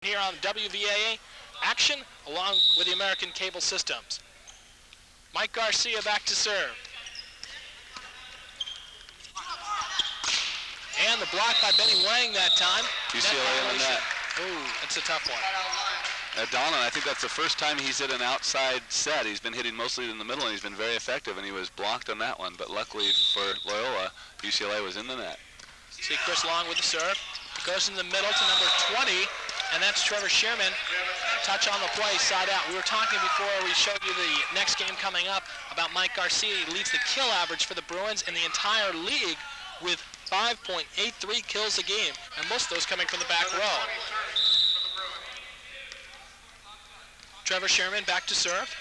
Here on WVAA action along with the American Cable Systems. Mike Garcia back to serve. And the block by Benny Wang that time. UCLA in the net. Ooh, that's a tough one. Donlin, I think that's the first time he's hit an outside set. He's been hitting mostly in the middle, and he's been very effective, and he was blocked on that one. But luckily for Loyola, UCLA was in the net. See Chris Long with the serve. It goes in the middle to number 20, and that's Trevor Sherman. Touch on the play, side out. We were talking before we showed you the next game coming up about Mike Garcia. He leads the kill average for the Bruins in the entire league with 5.83 kills a game, and most of those coming from the back row. Trevor Sherman back to serve.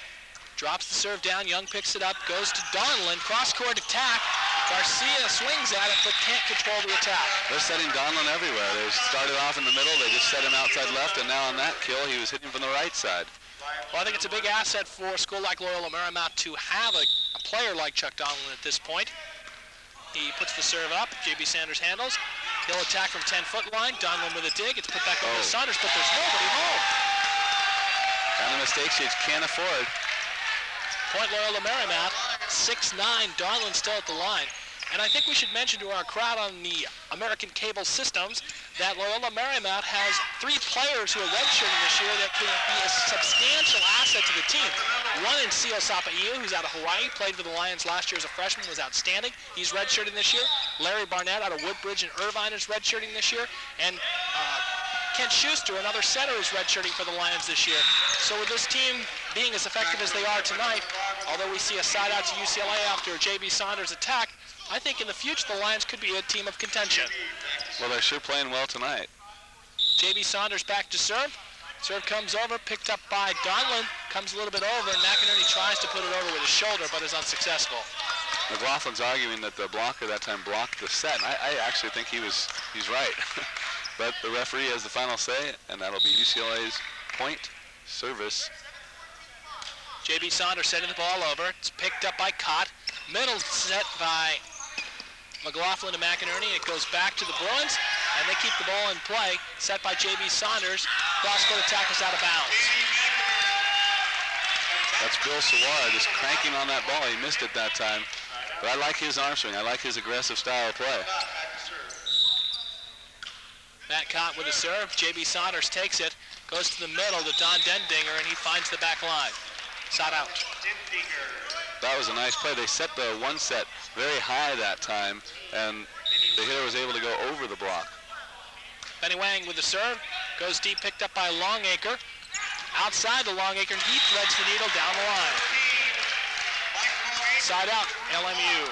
Drops the serve down. Young picks it up. Goes to Donlin. Cross-court attack. Garcia swings at it, but can't control the attack. They're setting Donlin everywhere. They started off in the middle. They just set him outside left, and now on that kill, he was hitting from the right side. Well, I think it's a big asset for a school like Loyola Marymount to have a player like Chuck Donlin at this point. He puts the serve up. J.B. Sanders handles. He'll attack from 10-foot line. Donlin with a dig. It's put back over to Saunders, but there's nobody home. Kind of mistakes you can't afford. Point Loyola Marymount, 6'9", Donlin still at the line. And I think we should mention to our crowd on the American Cable Systems that Loyola Marymount has 3 players who are redshirting this year that can be a substantial asset to the team. One in Sio Sapaiu, who's out of Hawaii, played for the Lions last year as a freshman, was outstanding. He's redshirting this year. Larry Barnett out of Woodbridge and Irvine is redshirting this year. And Kent Schuster, another setter, is redshirting for the Lions this year. So with this team being as effective as they are tonight, although we see a side out to UCLA after a J.B. Saunders attack, I think in the future the Lions could be a team of contention. Well, they're sure playing well tonight. J.B. Saunders back to serve. Serve comes over, picked up by Donlin, comes a little bit over, and McInerney tries to put it over with his shoulder, but is unsuccessful. McLaughlin's arguing that the blocker that time blocked the set, and I actually think he's right. But the referee has the final say, and that'll be UCLA's point service. J.B. Saunders setting the ball over. It's picked up by Cott. Middle set by McLaughlin to McInerney. It goes back to the Bruins, and they keep the ball in play. Set by J.B. Saunders. Cross-court attack is out of bounds. That's Bill Sawara just cranking on that ball. He missed it that time. But I like his arm swing. I like his aggressive style of play. Matt Cott with a serve. J.B. Saunders takes it. Goes to the middle to Don Dendinger, and he finds the back line. Side out. That was a nice play. They set the one set very high that time, and the hitter was able to go over the block. Benny Wang with the serve. Goes deep, picked up by Longacre. Outside the Longacre, and he threads the needle down the line. Side out, LMU.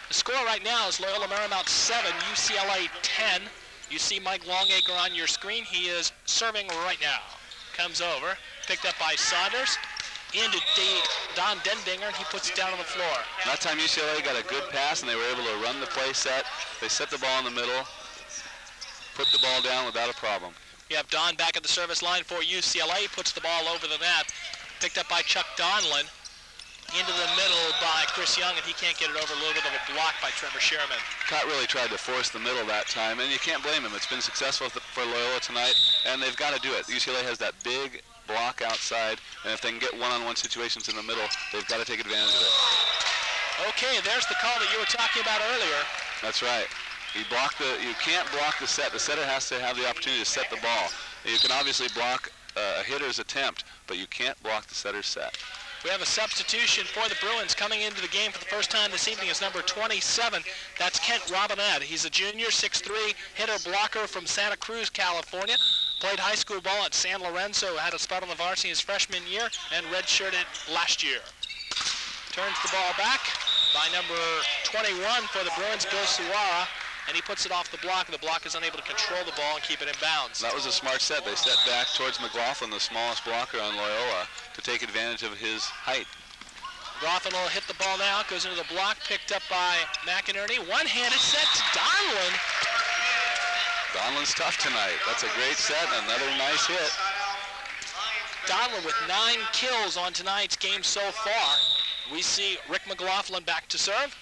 The score right now is Loyola Marymount 7, UCLA 10. You see Mike Longacre on your screen. He is serving right now. Comes over, picked up by Saunders. Into Don Dendinger, and he puts it down on the floor. That time UCLA got a good pass, and they were able to run the play set. They set the ball in the middle, put the ball down without a problem. You have Don back at the service line for UCLA, puts the ball over the net. Picked up by Chuck Donlin. Into the middle by Chris Young, and he can't get it over. A little bit of a block by Trevor Sherman. Cott really tried to force the middle that time, and you can't blame him. It's been successful for Loyola tonight, and they've got to do it. UCLA has that big block outside, and if they can get one-on-one situations in the middle, they've got to take advantage of it. Okay, there's the call that you were talking about earlier. That's right. You can't block the set. The setter has to have the opportunity to set the ball. You can obviously block a hitter's attempt, but you can't block the setter's set. We have a substitution for the Bruins coming into the game for the first time this evening is number 27. That's Kent Robinette. He's a junior, 6'3", hitter blocker from Santa Cruz, California. Played high school ball at San Lorenzo, had a spot on the varsity his freshman year, and redshirted last year. Turns the ball back by number 21 for the Bruins, Bill Sawara, and he puts it off the block, and the block is unable to control the ball and keep it in bounds. That was a smart set. They set back towards McLaughlin, the smallest blocker on Loyola, to take advantage of his height. McLaughlin will hit the ball now, goes into the block, picked up by McInerney. One-handed set to Donlin. Donlin's tough tonight. That's a great set, another nice hit. Donlin with 9 kills on tonight's game so far. We see Rick McLaughlin back to serve.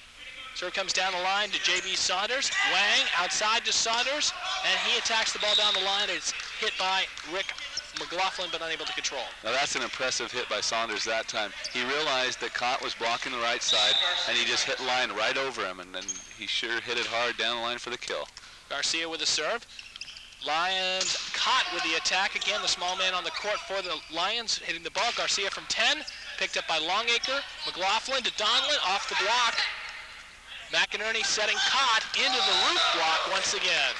Serve comes down the line to J.B. Saunders. Wang outside to Saunders. and he attacks the ball down the line. It's hit by Rick McLaughlin, but unable to control. Now that's an impressive hit by Saunders that time. He realized that Cott was blocking the right side, and he just hit line right over him, and then he sure hit it hard down the line for the kill. Garcia with the serve. Lions caught with the attack. Again, the small man on the court for the Lions hitting the ball. Garcia from 10, picked up by Longacre. McLaughlin to Donlin, off the block. McInerney setting Cott into the roof block once again.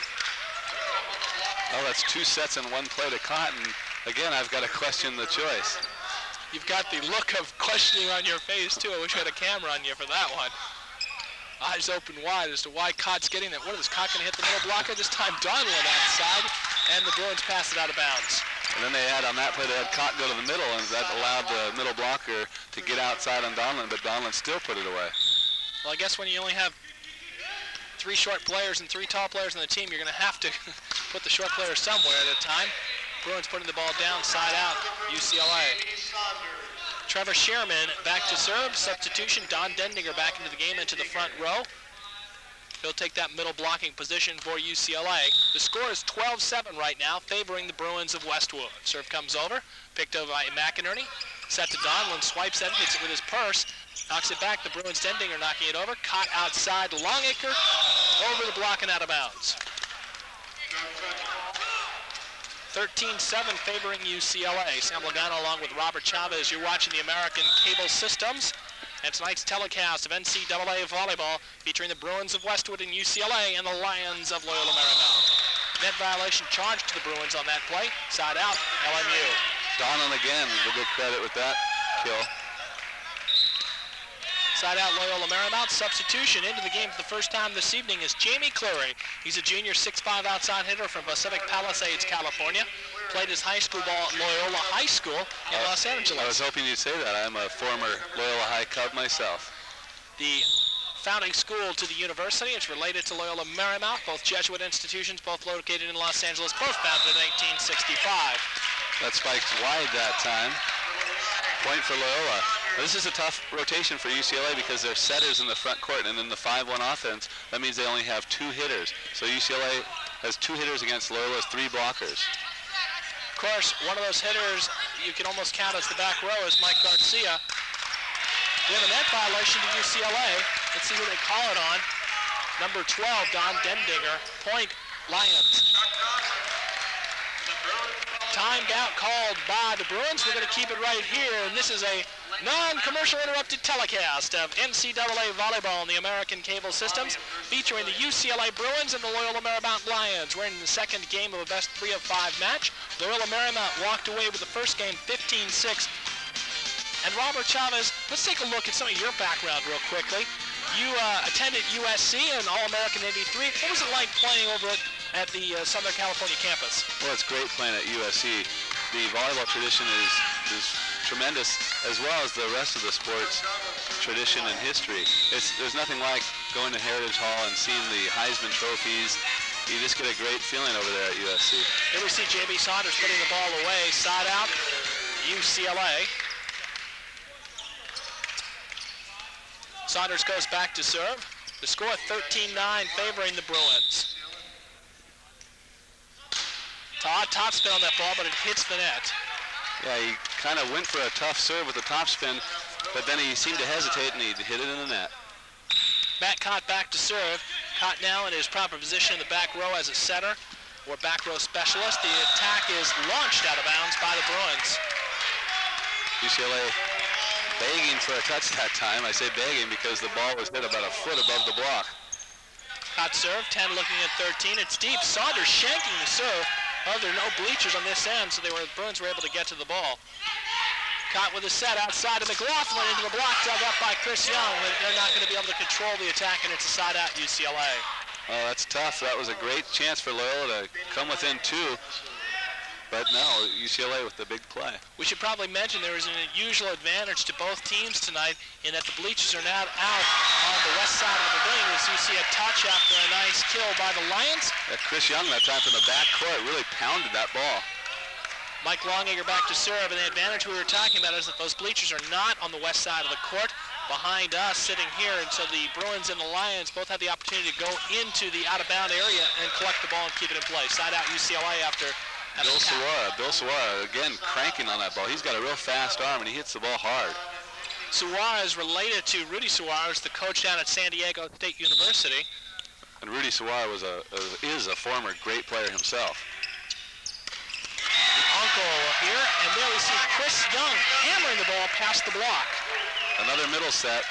Oh, that's 2 sets in 1 play to Cott, and again, I've got to question the choice. You've got the look of questioning on your face, too. I wish I had a camera on you for that one. Eyes open wide as to why Cott's getting that. What is Cott going to hit the middle blocker? This time Donlin outside, and the Bruins pass it out of bounds. And then they had, on that play, they had Cott go to the middle, and that allowed the middle blocker to get outside on Donlin, but Donlin still put it away. Well, I guess when you only have 3 short players and 3 tall players on the team, you're going to have to put the short players somewhere at a time. Bruins putting the ball down, side out, UCLA. Trevor Sherman back to serve. Substitution, Don Dendinger back into the game, into the front row. He'll take that middle blocking position for UCLA. The score is 12-7 right now, favoring the Bruins of Westwood. Serve comes over, picked over by McInerney. Set to Donlin, swipes that, hits it with his purse. Knocks it back, the Bruins Dendinger knocking it over. Caught outside, Longacre over the block and out of bounds. 13-7 favoring UCLA. Sam Logano along with Robert Chavez. You're watching the American Cable Systems. And tonight's telecast of NCAA volleyball featuring the Bruins of Westwood and UCLA and the Lions of Loyola Marymount. Net violation charged to the Bruins on that play. Side out, LMU. Donlin again with good credit with that kill. Side out Loyola Marymount. Substitution into the game for the first time this evening is Jamie Cleary. He's a junior 6'5" outside hitter from Pacific Palisades, California. Played his high school ball at Loyola High School in Los Angeles. I was hoping you'd say that. I'm a former Loyola High Cub myself. The founding school to the university. It's related to Loyola Marymount, both Jesuit institutions, both located in Los Angeles, both founded in 1865. That spiked wide that time. Point for Loyola. This is a tough rotation for UCLA because they're setters in the front court, and in the 5-1 offense, that means they only have 2 hitters. So UCLA has 2 hitters against Loyola's 3 blockers. Of course, one of those hitters you can almost count as the back row is Mike Garcia. We have a net violation to UCLA. Let's see who they call it on. Number 12, Don Dendinger. Point, Lions. Timed out called by the Bruins. We're going to keep it right here, and this is a non-commercial interrupted telecast of NCAA volleyball on the American Cable Systems featuring the UCLA Bruins and the Loyola Marymount Lions. We're in the second game of a best 3 of 5 match. Loyola Marymount walked away with the first game 15-6. And Robert Chavez, let's take a look at some of your background real quickly. You attended USC and All-American Indy 3. What was it like playing over at the Southern California campus? Well, it's great playing at USC. The volleyball tradition is tremendous, as well as the rest of the sports tradition and history. There's nothing like going to Heritage Hall and seeing the Heisman trophies. You just get a great feeling over there at USC. Here we see J.B. Saunders putting the ball away, side out, UCLA. Saunders goes back to serve. The score 13-9 favoring the Bruins. Todd topspin on that ball, but it hits the net. Yeah, he kind of went for a tough serve with the topspin, but then he seemed to hesitate and he hit it in the net. Matt Cott back to serve. Cott now in his proper position in the back row as a setter or back row specialist. The attack is launched out of bounds by the Bruins. UCLA begging for a touch that time. I say begging because the ball was hit about a foot above the block. Cott serve, 10 looking at 13. It's deep. Saunders shanking the serve. Oh, there are no bleachers on this end, so the Bruins were able to get to the ball. Cott with a set outside of McLaughlin into the block, dug up by Chris Young. They're not going to be able to control the attack, and it's a side out UCLA. Oh, that's tough. That was a great chance for Loyola to come within 2. But no, UCLA with the big play. We should probably mention there is an unusual advantage to both teams tonight in that the bleachers are now out on the west side of the pavilion as you see a touch after a nice kill by the Lions. Chris Young that time from the back court really pounded that ball. Mike Longacre back to serve, and the advantage we were talking about is that those bleachers are not on the west side of the court. behind us sitting here, and so the Bruins and the Lions both have the opportunity to go into the out-of-bound area and collect the ball and keep it in play. Side out UCLA after Bill Suara, again, cranking on that ball. He's got a real fast arm, and he hits the ball hard. Suara is related to Rudy Suarez, the coach down at San Diego State University. And Rudy Suara is a former great player himself. Uncle here, and there we see Chris Young hammering the ball past the block. Another middle set.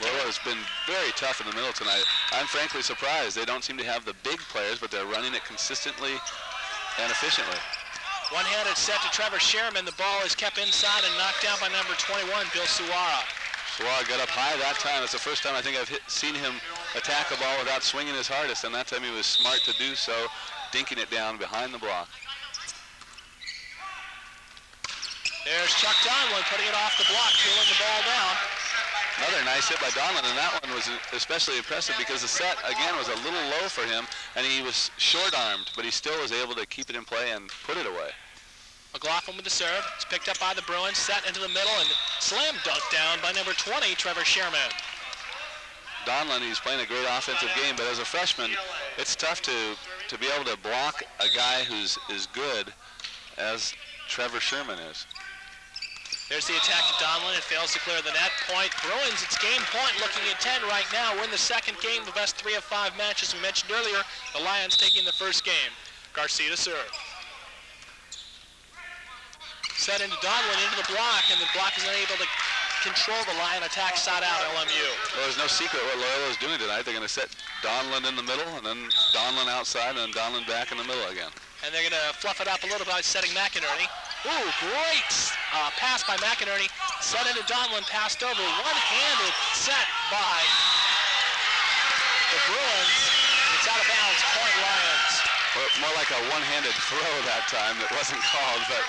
Loyola has been very tough in the middle tonight. I'm frankly surprised. They don't seem to have the big players, but they're running it consistently and efficiently. One-handed set to Trevor Sherman. The ball is kept inside and knocked down by number 21, Bill Suara. Suara got up high that time. It's the first time I think I've seen him attack a ball without swinging his hardest, and that time he was smart to do so, dinking it down behind the block. There's Chuck Donlin putting it off the block, peeling the ball down. Another nice hit by Donlin, and that one was especially impressive because the set, again, was a little low for him, and he was short-armed, but he still was able to keep it in play and put it away. McLaughlin with the serve. It's picked up by the Bruins, set into the middle, and slam dunked down by number 20, Trevor Sherman. Donlin, he's playing a great offensive game, but as a freshman, it's tough to be able to block a guy who's as good as Trevor Sherman is. There's the attack to Donlin. It fails to clear the net. Point Bruins. It's game point looking at 10 right now. We're in the second game, the best 3 of 5 matches we mentioned earlier. The Lions taking the first game. Garcia to serve. Set into Donlin into the block, and the block is unable to control the Lion attack side out LMU. Well, there's no secret what Loyola is doing tonight. They're going to set Donlin in the middle, and then Donlin outside, and then Donlin back in the middle again. And they're going to fluff it up a little by setting McInerney. Ooh, great pass by McInerney. Set into Donlin, passed over. One-handed set by the Bruins. It's out of bounds, point Lions. Well, more like a one-handed throw that time that wasn't called, but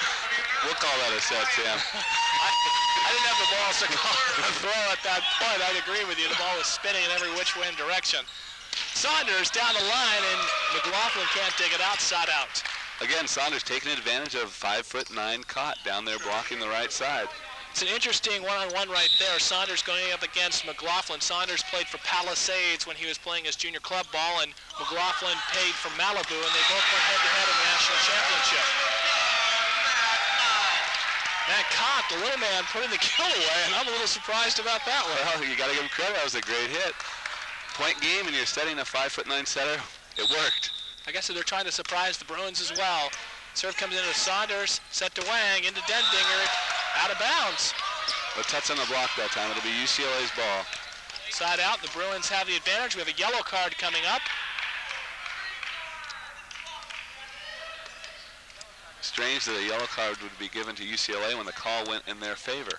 we'll call that a set, Sam. I didn't have the ball to call a throw at that point. I'd agree with you. The ball was spinning in every which way and direction. Saunders down the line, and McLaughlin can't dig it outside out. Again, Saunders taking advantage of 5'9" Cott down there blocking the right side. It's an interesting one-on-one right there. Saunders going up against McLaughlin. Saunders played for Palisades when he was playing his junior club ball, and McLaughlin paid for Malibu, and they both went head-to-head in the national championship. Man, Cott, the little man, putting the kill away, and I'm a little surprised about that one. Well, you got to give him credit. That was a great hit. Point game, and you're setting a 5'9" setter. It worked. I guess they're trying to surprise the Bruins as well. Serve comes into Saunders, set to Wang, into Dendinger, out of bounds. A touch on the block that time. It'll be UCLA's ball. Side out, the Bruins have the advantage. We have a yellow card coming up. Strange that a yellow card would be given to UCLA when the call went in their favor.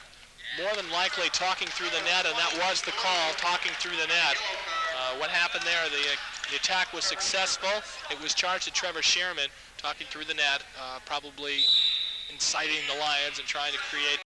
More than likely talking through the net, and that was the call, talking through the net. What happened there, the attack was successful. It was charged to Trevor Sherman, talking through the net, probably inciting the Lions and trying to create